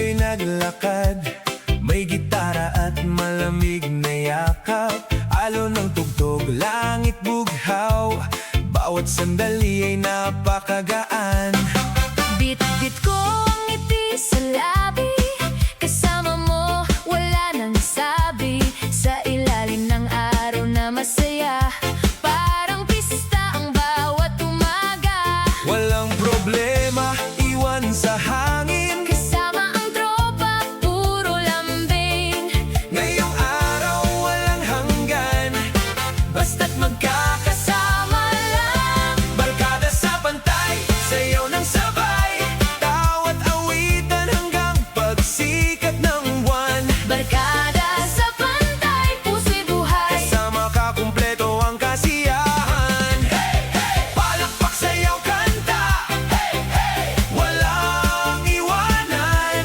tayo'y naglakad, may gitara at malamig na yakap. Alon ng tugtog, langit bughaw, bawat sandali ay napakagaan. Bit-bit ko ang ngiti sa labi, kasama mo wala nang sabi. Sa ilalim ng araw na masaya, parang pista ang bawat umaga. Walang problema, iwan sa hangin, Kasama ang tropa, puro lambing. ngayong araw walang hanggan, Basta't magkakasama lang. barkada sa pantay, sayaw ng sabay, tawat awitan hanggang pagsikat ng buwan. Barkada sa pantay, puso'y buhay. Kasama ka, kumpleto ang kasiyahan. Palakpak, sayaw, kanta, walang iwanan.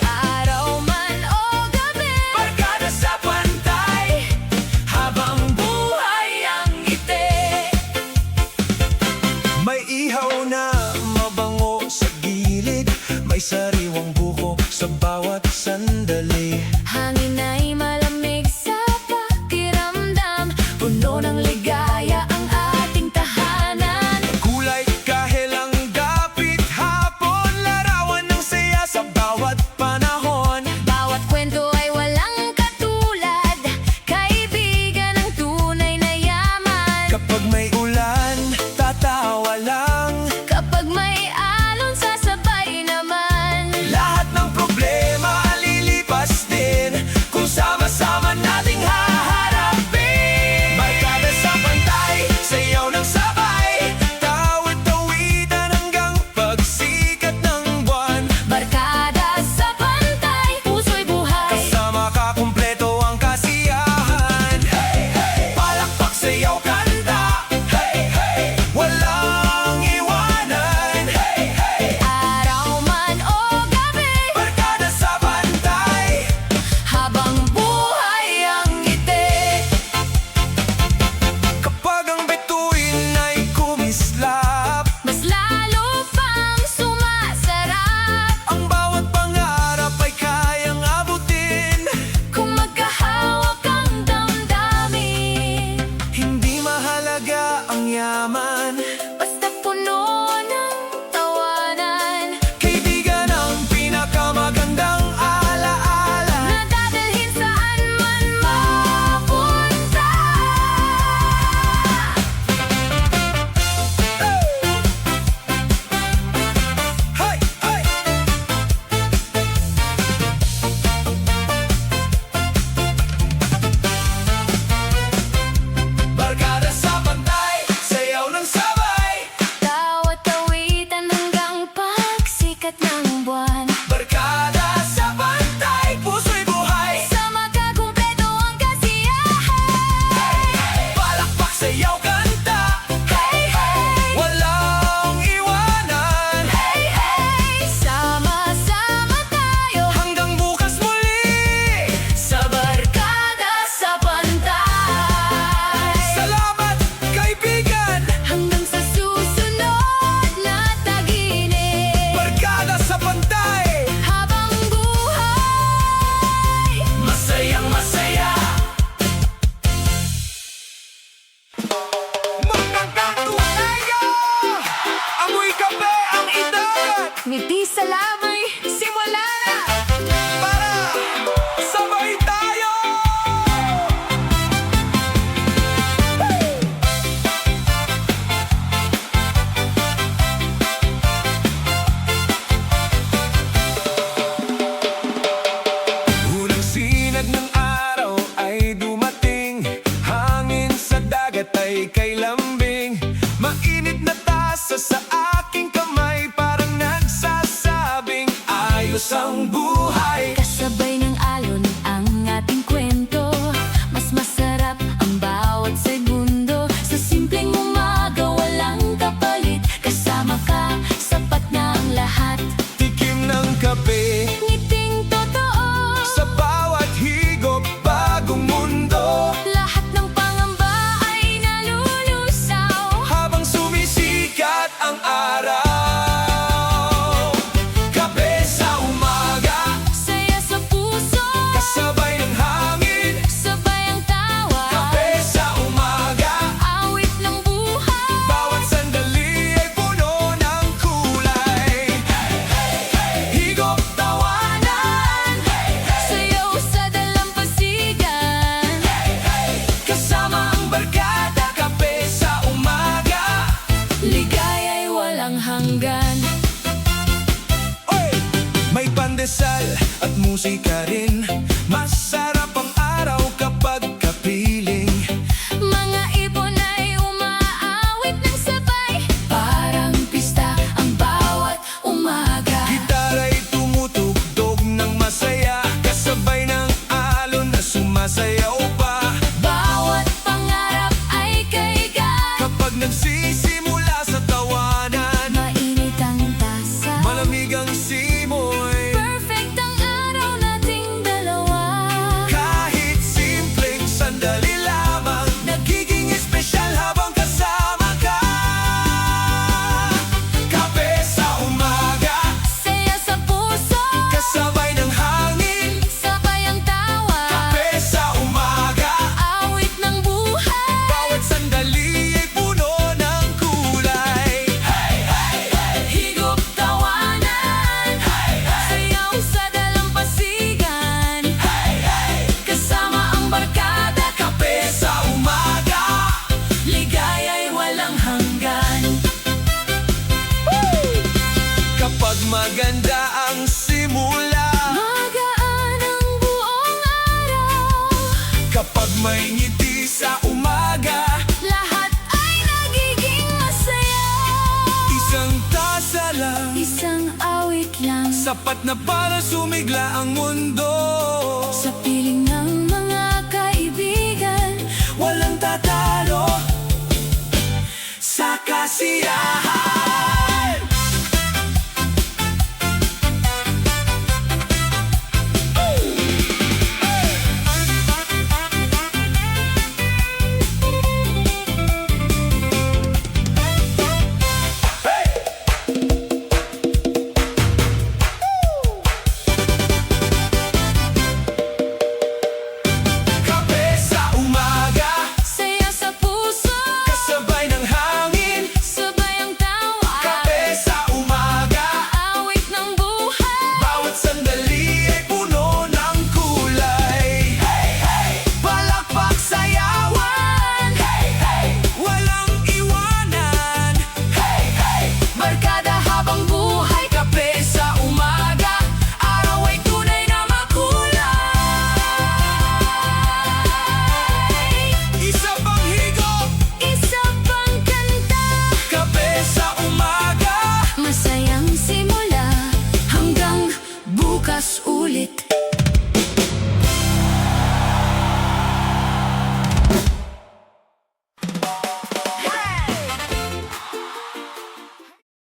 Araw man o gabi, Barkada sa pantay, habang buhay ang ngiti. May ihaw na mabango sa gilid, may sariwang buko sa bawat sandali. hangin ay malamig sa pakiramdam. Puno ng ligaya ang ating tahanan. Kulay kahel ang dapit hapon, larawan ng saya sa bawat panahon. Bawat kwento ay walang katulad, kaibigan ang tunay na yaman. Kapag may ulan, tatawa lang, Kapag may alon, sasabay naman. lahat ng problema lilipas din kung sama-sama nating haharapin. Barkada sa pantay, sayaw ng sabay, tawat tawitan hanggang pagsikat ng buwan. Barkada sa pantay, puso'y buhay. Kasama ka, kumpleto ang kasiyahan. Palakpak, sayaw, kanta, walang iwanan. Araw man o gabi, Barkada sa pantay, habang buhay ang ngiti. kapag ang bituin ay kumislap, Mas lalo pang sumasarap ang bawat pangarap ay kayang abutin. kung magkahawak ang damdamin. Hindi mahalaga ang yaman, Basta puno ng tawanan, kaibigan ang pinakamagandang alaala. na dadalhin saan man mapunta. Hay! Hay! Barkada sa pantay, sayaw ng sabay, Tawat tawitan hanggang pagsikat ng buwan. barkada sa pantay, puso'y buhay. Sama ka, kumpleto ang kasiyahan. Palakpak, sayaw, kanta, Hey, hey, walang iwanan. hey, hey. Sama-sama tayo Hanggang bukas muli, sa barkada sa pantay. salamat kaibigan. Hanggang sa susunod na taginip, Barkada sa pantay, habang buhay. masayang masaya. Magkakatunayan! Amoy kape ang idagat Ngiti sa lamay, simula na. para sabay tayo! Unang sinag ng araw ay dumating, hangin sa dagat ay kay lambing. Mainit na tasa sa aking kamay, parang nagsasabing ayos ang buhay. Kasabay ng alon ang ating kwento, mas masarap ang bawat segundo. Sa simpleng umaga, walang kapalit. Kasama ka, sapat na ang lahat. Tikim ng kape Ngiting totoo, sa bawat higop, bagong mundo. lahat ng pangamba ay nalulusaw. Habang sumisikat ang araw, kape sa umaga. dasal at musika rin. Masarap ang araw kapag kapiling. Mga ibon ay umaawit ng sabay, parang pista ang bawat umaga. Gitara'y tumutugtog ng masaya, kasabay ng alon na sumasayaw pa. Bawat pangarap ay kaigan, Kapag nagsisimula sa tawanan, mainit ang tasa, malamig ang simoy. perfect ang araw nating dalawa. Kahit simpleng sandali lamang, nagiging espesyal habang kasama ka. Kape sa umaga, Saya sa puso, kasabay ng hangin. sabay ang tawa, Kape sa umaga, awit ng buhay. bawat sandali ay puno ng kulay. Higop tawanan, sayaw sa dalampasigan, kasama ang barkada. Kape sa umaga, Ligaya'y walang hanggan. kapag maganda ang simula, Magaan ang buong araw, kapag may ngiti sa umaga, lahat ay nagiging masaya. isang tasa lang, Isang awit lang, sapat na para sumigla ang mundo. sa piling ng mga kaibigan. Walang tatalo sa kasiyahan.